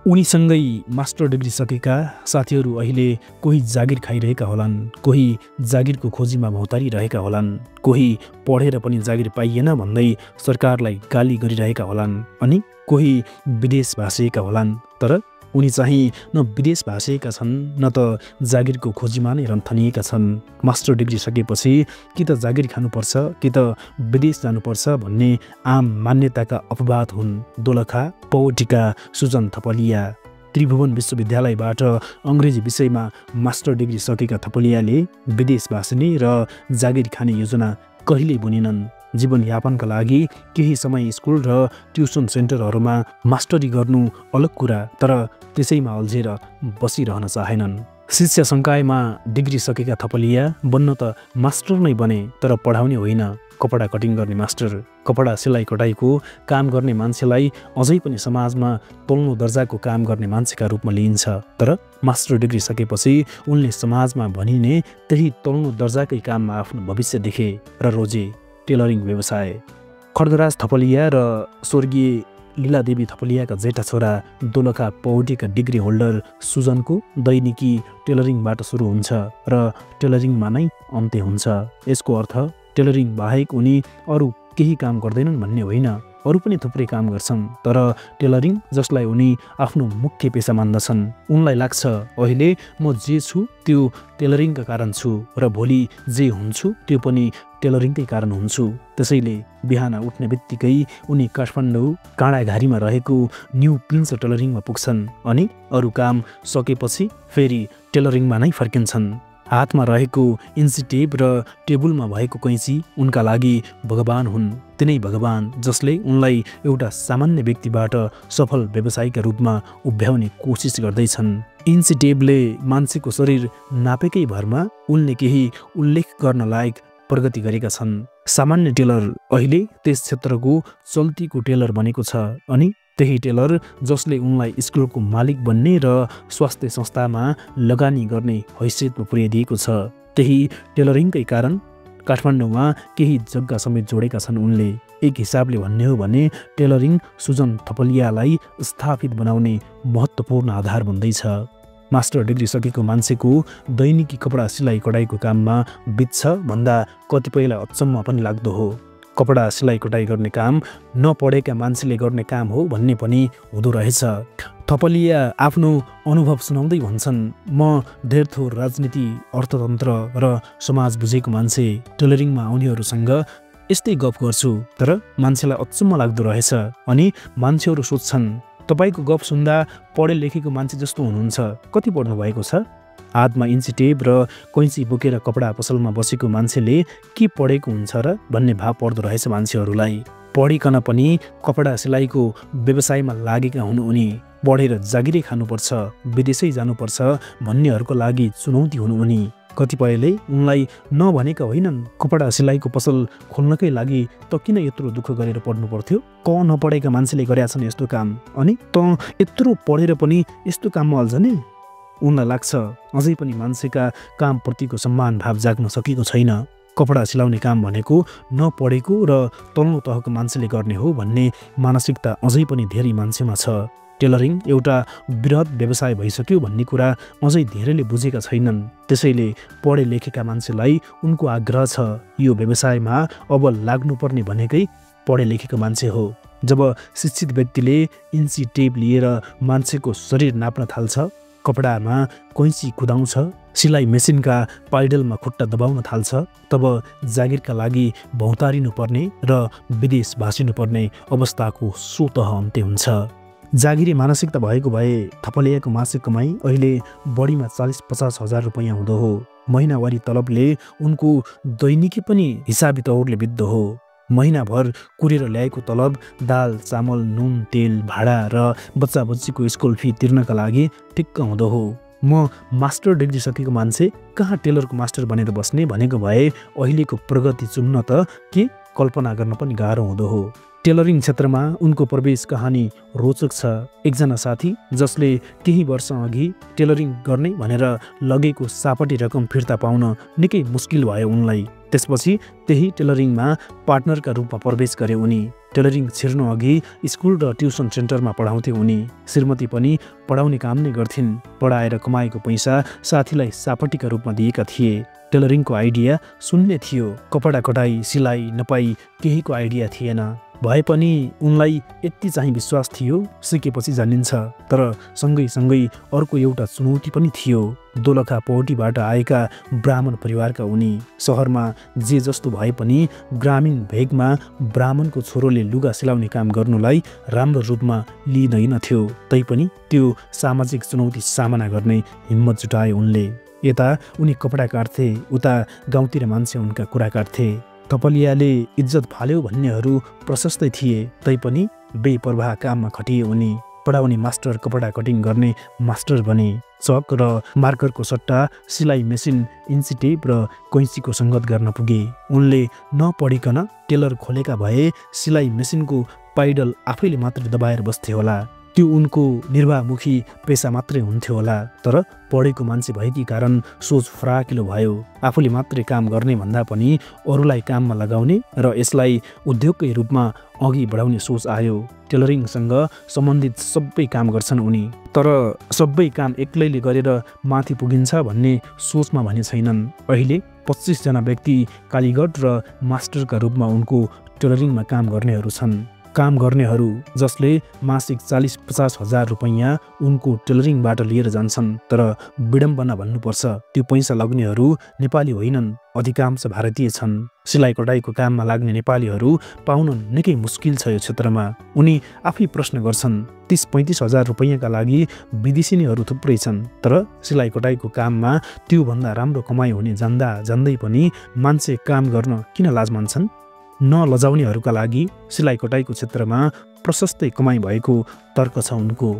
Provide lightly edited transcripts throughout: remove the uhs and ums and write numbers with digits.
उनीसँगै master degree सकेका साथीहरू अहिले कोही जागिर खाइरहेका होलान्, कोही जागिरको खोजीमा भौतारिरहेका होलान्, कोही पढेर पनि जागिर पाइएन भन्दै सरकारलाई गाली गरिरहेका होलान्, अनि कोही विदेश भाषिएका होलान्। तर उनी चाहिँ न विदेश भाषिएका छन् न त जागिरको खोजीमा नै रन्थनिएका छन्। मास्टर डिग्री सकेपछि कि त जागिर खानुपर्छ कि त विदेश जानुपर्छ भन्ने आम मान्यताका अपवाद हुन् दोलखा पौटिका सुजन थपलिया। त्रिभुवन विश्वविद्यालयबाट अङ्ग्रेजी विषयमा मास्टर डिग्री सकेका थपलियाले विदेश भाषिने र जागिर खाने योजना कहिल्यै बुनेनन्। जीवनयापनका लागि केही समय स्कुल र ट्युसन सेन्टरहरूमा मास्टरी गर्नु अलग कुरा, तर त्यसैमा अल्झेर बसिरहन चाहेनन्। शिक्षा संकायमा डिग्री सकेका थपलिया बन्न त मास्टर नै बने, तर पढाउने होइन, कपडा कटिङ गर्ने मास्टर। कपडा सिलाइ कटाइको काम गर्ने मान्छेलाई अझै पनि समाजमा तल्लो दर्जाको काम गर्ने मान्छेका रूपमा लिइन्छ, तर मास्टर डिग्री सकेपछि उनले समाजमा भनिने त्यही तल्लो दर्जाकै काममा आफ्नो भविष्य देखे र रोजे, टेलरिङ व्यवसाय। खड्गराज थपलिया र स्वर्गीय लीलादेवी थपलियाका जेठा छोरा दोलखा पौडेका डिग्री होल्डर सुजनको दैनिकी टेलरिङबाट सुरु हुन्छ र टेलरिङमा नै अन्त्य हुन्छ। यसको अर्थ टेलरिङ बाहेक उनी अरू केही काम गर्दैनन् भन्ने होइन, अरू पनि थुप्रै काम गर्छन्, तर टेलरिङ जसलाई उनी आफ्नो मुख्य पेसा मान्दछन्। उनलाई लाग्छ अहिले म जे छु त्यो टेलरिङका कारण छु र भोलि जे हुन्छु त्यो पनि टेलरिङकै कारण हुन्छु। त्यसैले बिहान उठ्ने बित्तिकै उनी काठमाडौँ काँडाघारीमा रहेको न्यू प्रिन्स टेलरिङमा पुग्छन् अनि अरू काम सकेपछि फेरि टेलरिङमा नै फर्किन्छन्। हातमा रहेको इन्ची टेप र टेबुलमा भएको कैँची उनका लागि भगवान हुन्। तिनै भगवान जसले उनलाई एउटा सामान्य व्यक्तिबाट सफल व्यवसायीका रूपमा उभ्याउने कोसिस गर्दैछन्। इन्ची टेपले मान्छेको शरीर नापेकै भरमा उनले केही उल्लेख गर्न लायक प्रगति गरेका छन्। सामान्य टेलर अहिले त्यस क्षेत्रको चल्तीको टेलर बनेको छ, अनि त्यही टेलर जसले उनलाई स्कुलको मालिक बन्ने र स्वास्थ्य संस्थामा लगानी गर्ने हैसियतमा पुर्याइदिएको छ। त्यही टेलरिङकै कारण काठमाडौँमा केही जग्गा समेत जोडेका छन् उनले। एक हिसाबले भन्ने हो भने टेलरिङ सुजन थपलियालाई स्थापित बनाउने महत्त्वपूर्ण आधार बन्दैछ। मास्टर डिग्री सकेको मान्छेको दैनिकी कपडा सिलाइ कटाइको काममा बित्छ भन्दा कतिपयलाई अचम्म पनि लाग्दो हो। कपडा सिलाइ कटाइ गर्ने काम नपढेका मान्छेले गर्ने काम हो भन्ने पनि हुँदो रहेछ। थपलिया आफ्नो अनुभव सुनाउँदै भन्छन्, म धेर थोर राजनीति, अर्थतन्त्र र समाज बुझेको मान्छे। टेलरिङमा आउनेहरूसँग यस्तै गफ गर्छु, तर मान्छेलाई अचम्म लाग्दो रहेछ। अनि मान्छेहरू सोध्छन्, तपाईँको गफ सुन्दा पढे लेखेको मान्छे जस्तो हुनुहुन्छ, कति पढ्नु भएको छ? हातमा इन्ची टेप र कैँची बोकेर कपडा पसलमा बसेको मान्छेले के पढेको हुन्छ र भन्ने भाव पर्दो रहेछ मान्छेहरूलाई। पढिकन पनि कपडा सिलाइको व्यवसायमा लागेका हुन् उनी। पढेर जागिरै खानुपर्छ, विदेशै जानुपर्छ भन्नेहरूको लागि चुनौती हुन् उनी। कतिपयले उनलाई नभनेका होइनन्, कपडा सिलाइको पसल खोल्नकै लागि त किन यत्रो दुःख गरेर पढ्नु पर्थ्यो? नपढेका मान्छेले गरेका छन् यस्तो काम, अनि त यत्रो पढेर पनि यस्तो काममा अल्झने? उनलाई लाग्छ अझै पनि मान्छेका कामप्रतिको सम्मान भाव जाग्न सकेको छैन। कपडा सिलाउने काम भनेको नपढेको र तल्लो तहको मान्छेले गर्ने हो भन्ने मानसिकता अझै पनि धेरै मान्छेमा छ। टेलरिङ एउटा वृहत व्यवसाय भइसक्यो भन्ने कुरा अझै धेरैले बुझेका छैनन्। त्यसैले पढे लेखेका मान्छेलाई उनको आग्रह छ, यो व्यवसायमा अब लाग्नुपर्ने भनेकै पढे लेखेको मान्छे हो। जब शिक्षित व्यक्तिले इन्ची टेप लिएर मान्छेको शरीर नाप्न थाल्छ, कपडामा कैँची कुदाउँछ, सिलाइ मेसिनका पाइडलमा खुट्टा दबाउन थाल्छ, तब जागिरका लागि भौतारिनु पर्ने र विदेश भासिनुपर्ने अवस्थाको स्वतः अन्त्य हुन्छ। जागिरे मानसिकता भएको भए थपलियाको मासिक कमाई अहिले बढीमा 40-50 हजार रुपैयाँ हुँदो हो। महिनावारी तलबले उनको दैनिकी पनि हिसाबी तौरले बित्दो हो। महिनाभर कुरेर ल्याएको तलब दाल, चामल, नुन, तेल, भाडा र बच्चा बच्चीको स्कुल फी तिर्नका लागि ठिक्क हुँदो हो। म मास्टर डिग्री सकेको मान्छे कहाँ टेलरको मास्टर बनेर बस्ने भनेको भए अहिलेको प्रगति चुम्न त के कल्पना गर्न पनि गाह्रो हुँदो हो। टेलरिङ क्षेत्रमा उनको प्रवेश कहानी रोचक छ। एकजना साथी जसले केही वर्ष अघि टेलरिङ गर्ने भनेर लगेको सापटी रकम फिर्ता पाउन निकै मुस्किल भयो उनलाई। त्यसपछि त्यही टेलरिङमा पार्टनरका रूपमा प्रवेश गरे उनी। टेलरिङ छिर्नु अघि स्कुल र ट्युसन सेन्टरमा पढाउँथे उनी। श्रीमती पनि पढाउने काम नै गर्थिन्। पढाएर कमाएको पैसा साथीलाई सापटीका रूपमा दिएका थिए। टेलरिङको आइडिया शून्य थियो। कपडा कटाई सिलाइ नपाई केहीको आइडिया थिएन। भए पनि उनलाई यति चाहिँ विश्वास थियो, सिकेपछि जानिन्छ। तर सँगै अर्को एउटा चुनौती पनि थियो। दोलखा पौटीबाट आएका ब्राह्मण परिवारका उनी। सहरमा जे जस्तो भए पनि ग्रामीण भेगमा ब्राह्मणको छोरोले लुगा सिलाउने काम गर्नुलाई राम्रो रूपमा लिइँदैनथ्यो। तैपनि त्यो सामाजिक चुनौती सामना गर्ने हिम्मत जुटाए उनले। यता उनी कपडा काट्थे, उता गाउँतिर मान्छे उनका कुरा काट्थे। कपलियाले इज्जत फाल्यो भन्नेहरू प्रशस्तै थिए। तैपनि बेपरवाह काममा खटिए उनी। पढाउने मास्टर कपडा कटिङ गर्ने मास्टर बने। चक र मार्करको सट्टा सिलाइ मेसिन, इन्ची टेप र कैँचीको सङ्गत गर्न पुगे। उनले नपढिकन टेलर खोलेका भए सिलाइ मेसिनको पाइडल आफैले मात्र दबाएर बस्थे होला। त्यो उनको निर्वाहमुखी पेसा मात्रै हुन्थ्यो होला। तर पढेको मान्छे भएकी कारण सोच फराकिलो भयो। आफूले मात्रै काम गर्ने भन्दा पनि अरूलाई काममा लगाउने र यसलाई उद्योगकै रूपमा अघि बढाउने सोच आयो। टेलरिङसँग सम्बन्धित सबै काम गर्छन् उनी। तर सबै काम एक्लैले गरेर माथि पुगिन्छ भन्ने सोचमा भने छैनन्। अहिले 25 जना व्यक्ति कालीगढ र मास्टरका रूपमा उनको टेलरिङमा काम गर्नेहरू छन्। काम गर्नेहरू जसले मासिक 40-50 हजार रुपैयाँ उनको टेलरिङबाट लिएर जान्छन्। तर विडम्बना भन्नुपर्छ, त्यो पैसा लाग्नेहरू नेपाली होइनन्, अधिकांश भारतीय छन्। सिलाइ कटाइको काममा लाग्ने नेपालीहरू पाउन निकै मुस्किल छ यो क्षेत्रमा। उनी आफै प्रश्न गर्छन्। 30-35 हजार रुपैयाँका लागि विदेशी नैहरू थुप्रै छन्। तर सिलाइ कटाइको काममा त्योभन्दा राम्रो कमाइ हुने जान्दै पनि मान्छे काम गर्न किन लाज मान्छन्? नलजाउनेहरूका लागि सिलाइ कटाइको क्षेत्रमा प्रशस्तै कमाइ भएको तर्क छ उनको।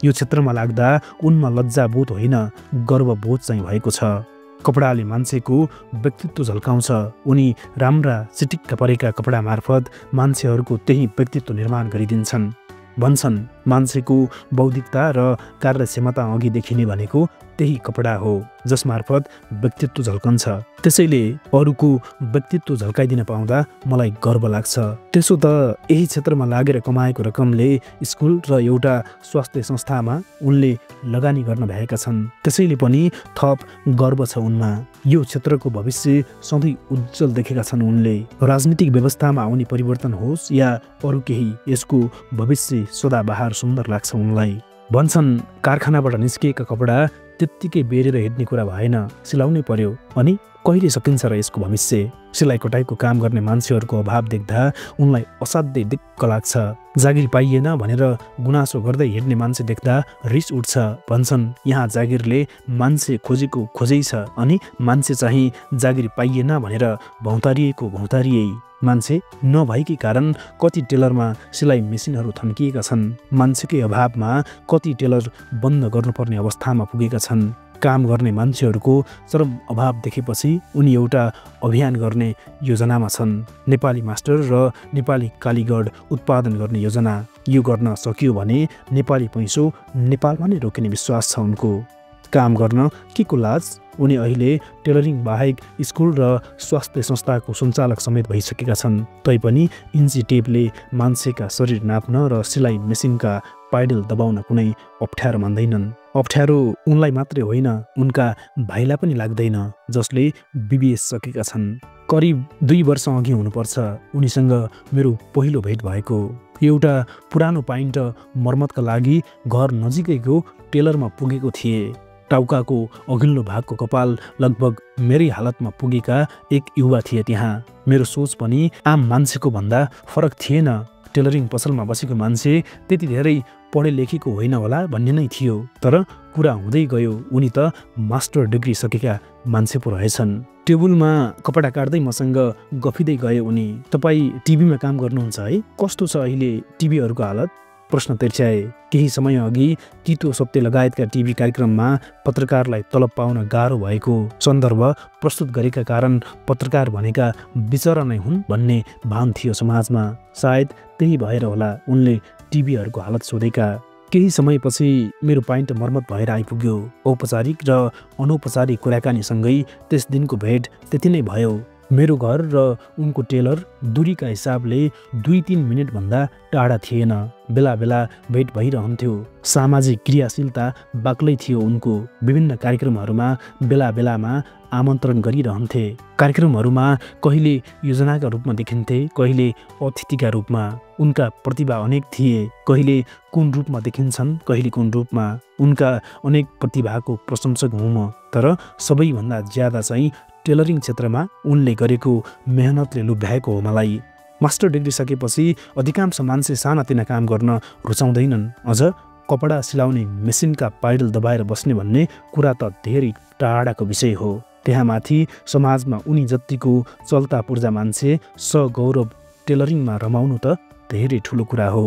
यो क्षेत्रमा लाग्दा उनमा लज्जाबोध होइन, गर्वबोध चाहिँ भएको छ। कपडाले मान्छेको व्यक्तित्व झल्काउँछ। उनी राम्रा चिटिक्क परेका कपडा मार्फत मान्छेहरूको त्यही व्यक्तित्व निर्माण गरिदिन्छन्। भन्छन् मान्छेको बौद्धिकता र कार्यक्षमता अघि देखिने भनेको त्यही कपडा हो जसमार्फत व्यक्तित्व झल्कन्छ। त्यसैले अरूको व्यक्तित्व झल्काइदिन पाउँदा मलाई गर्व लाग्छ। त्यसो त यही क्षेत्रमा लागेर कमाएको रकमले स्कुल र एउटा स्वास्थ्य संस्थामा उनले लगानी गर्न भएका छन्। त्यसैले पनि थप गर्व छ उनमा। यो क्षेत्रको भविष्य सधैँ उज्जवल देखेका छन् उनले। राजनीतिक व्यवस्थामा आउने परिवर्तन होस् या अरू केही, यसको भविष्य सदाबहार सुन्दर लाग्छ उनलाई। भन्छन् कारखानाबाट निस्किएका कपडा त्यत्तिकै बेरेर हिँड्ने कुरा भएन, सिलाउनै पर्यो। अनि कहिले सकिन्छ र यसको भविष्य? सिलाइ कटाइको काम गर्ने मान्छेहरूको अभाव देख्दा उनलाई असाध्यै दिक्क लाग्छ। जागिर पाइएन भनेर गुनासो गर्दै हिँड्ने मान्छे देख्दा रिस उठ्छ। भन्छन् यहाँ जागिरले मान्छे खोजेको खोजै छ, अनि मान्छे चाहिँ जागिर पाइएन भनेर भौतारिए। मान्छे नभएकै कारण कति टेलरमा सिलाइ मेसिनहरू थन्किएका छन्। मान्छेकै अभावमा कति टेलर बन्द गर्नुपर्ने अवस्थामा पुगेका छन्। काम गर्ने मान्छेहरूको चरम अभाव देखेपछि उनी एउटा अभियान गर्ने योजनामा छन्। नेपाली मास्टर र नेपाली कालीगढ उत्पादन गर्ने योजना। यो गर्न सकियो भने नेपाली पैसो नेपालमा नै रोकिने विश्वास छ उनको। काम गर्न के को लाज? उनी अहिले टेलरिङ बाहेक स्कुल र स्वास्थ्य संस्थाको सञ्चालक समेत भइसकेका छन्। तैपनि इन्ची टेपले मान्छेका शरीर नाप्न र सिलाइ मेसिनका पाइडल दबाउन कुनै अप्ठ्यारो मान्दैनन्। अप्ठ्यारो उनलाई मात्रै होइन, उनका भाइलाई पनि लाग्दैन, जसले BBS सकेका छन्। करिब 2 वर्ष अघि हुनुपर्छ उनीसँग मेरो पहिलो भेट भएको। एउटा पुरानो पाइन्ट मर्मतका लागि घर नजिकैको टेलरमा पुगेको थिए। टाउकाको अघिल्लो भागको कपाल लगभग मेरै हालतमा पुगेका एक युवा थिए त्यहाँ। मेरो सोच पनि आम मान्छेको भन्दा फरक थिएन। टेलरिङ पसलमा बसेको मान्छे त्यति धेरै पढे लेखेको होइन होला भन्ने नै थियो। तर कुरा हुँदै गयो, उनी त मास्टर डिग्री सकेका मान्छे पो रहेछन्। टेबुलमा कपडा काट्दै मसँग गफिँदै गए उनी। तपाईँ टिभीमा काम गर्नुहुन्छ है? कस्तो छ अहिले टिभीहरूको हालत? प्रश्न तिर्स्याए। केही समय अघि तितो सत्य लगायतका टिभी कार्यक्रममा पत्रकारलाई तलब पाउन गाह्रो भएको सन्दर्भ प्रस्तुत गरेका कारण पत्रकार भनेका बिचरा नै हुन् भन्ने भान थियो समाजमा। सायद त्यही भएर होला उनले टिभीहरूको हालत सोधेका। केही समयपछि मेरो पाइन्ट मर्मत भएर आइपुग्यो। औपचारिक र अनौपचारिक कुराकानीसँगै त्यस दिनको भेट त्यति नै भयो। मेरो घर र उनको टेलर दूरीका हिसाबले 2-3 मिनेटभन्दा टाढा थिएन। बेला बेला भेट भइरहन्थ्यो। सामाजिक क्रियाशीलता बाक्लै थियो उनको। विभिन्न कार्यक्रमहरूमा बेला बेलामा आमन्त्रण गरिरहन्थे। कार्यक्रमहरूमा कहिले योजनाका रूपमा देखिन्थे, कहिले अतिथिका रूपमा। उनका प्रतिभा अनेक थिए, कहिले कुन रूपमा देखिन्छन्, कहिले कुन रूपमा। उनका अनेक प्रतिभाको प्रशंसक हुँ म। तर सबैभन्दा ज्यादा चाहिँ टेलरिङ क्षेत्रमा उनले गरेको मेहनतले लुभ्याएको हो मलाई। मास्टर डिग्री सकेपछि अधिकांश मान्छे सानातिना काम गर्न रुचाउँदैनन्। अझ कपडा सिलाउने मेसिनका पाइडल दबाएर बस्ने भन्ने कुरा त धेरै टाढाको विषय हो। त्यहाँमाथि समाजमा उनी जत्तिको चल्ता पूर्जा मान्छे सगौरव टेलरिङमा रमाउनु त धेरै ठुलो कुरा हो।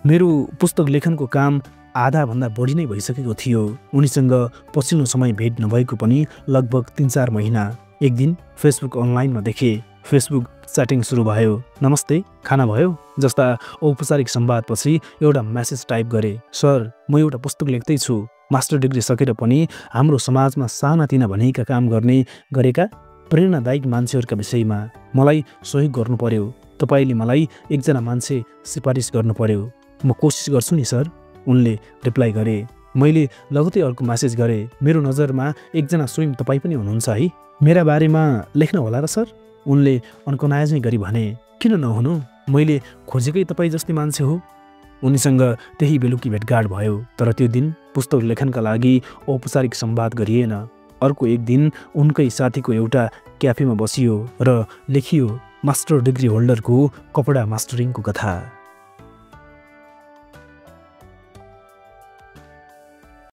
मेरो पुस्तक लेखनको काम आधाभन्दा बढी नै भइसकेको थियो। उनीसँग पछिल्लो समय भेट नभएको पनि लगभग 3-4 महिना। एक दिन फेसबुक अनलाइनमा देखेँ। फेसबुक च्याटिङ सुरु भयो। नमस्ते, खाना भयो जस्ता औपचारिक संवादपछि एउटा मेसेज टाइप गरेँ। सर, म एउटा पुस्तक लेख्दैछु। मास्टर डिग्री सकेर पनि हाम्रो समाजमा सानातिना भनेका काम गरेका प्रेरणादायक मान्छेहरूका विषयमा मलाई सहयोग गर्नु पर्यो। तपाईँले मलाई एकजना मान्छे सिफारिस गर्नु पर्यो। म कोसिस गर्छु नि सर, उनले रिप्लाई गरे। मैले लगतै अर्को मेसेज गरेँ। मेरो नजरमा एकजना स्वयं तपाईँ पनि हुनुहुन्छ है। मेरा बारेमा लेख्न होला र सर? उनले अन्कनाइजै गरी भने। किन नहुनु, मैले खोजेकै तपाईँ जस्तै मान्छे हो। उनीसँग त्यही बेलुकी भेटघाट भयो। तर त्यो दिन पुस्तक लेखनका लागि औपचारिक संवाद गरिएन। अर्को एक दिन उनकै साथीको एउटा क्याफेमा बसियो र लेखियो मास्टर डिग्री होल्डरको कपडा मास्टरिङको कथा।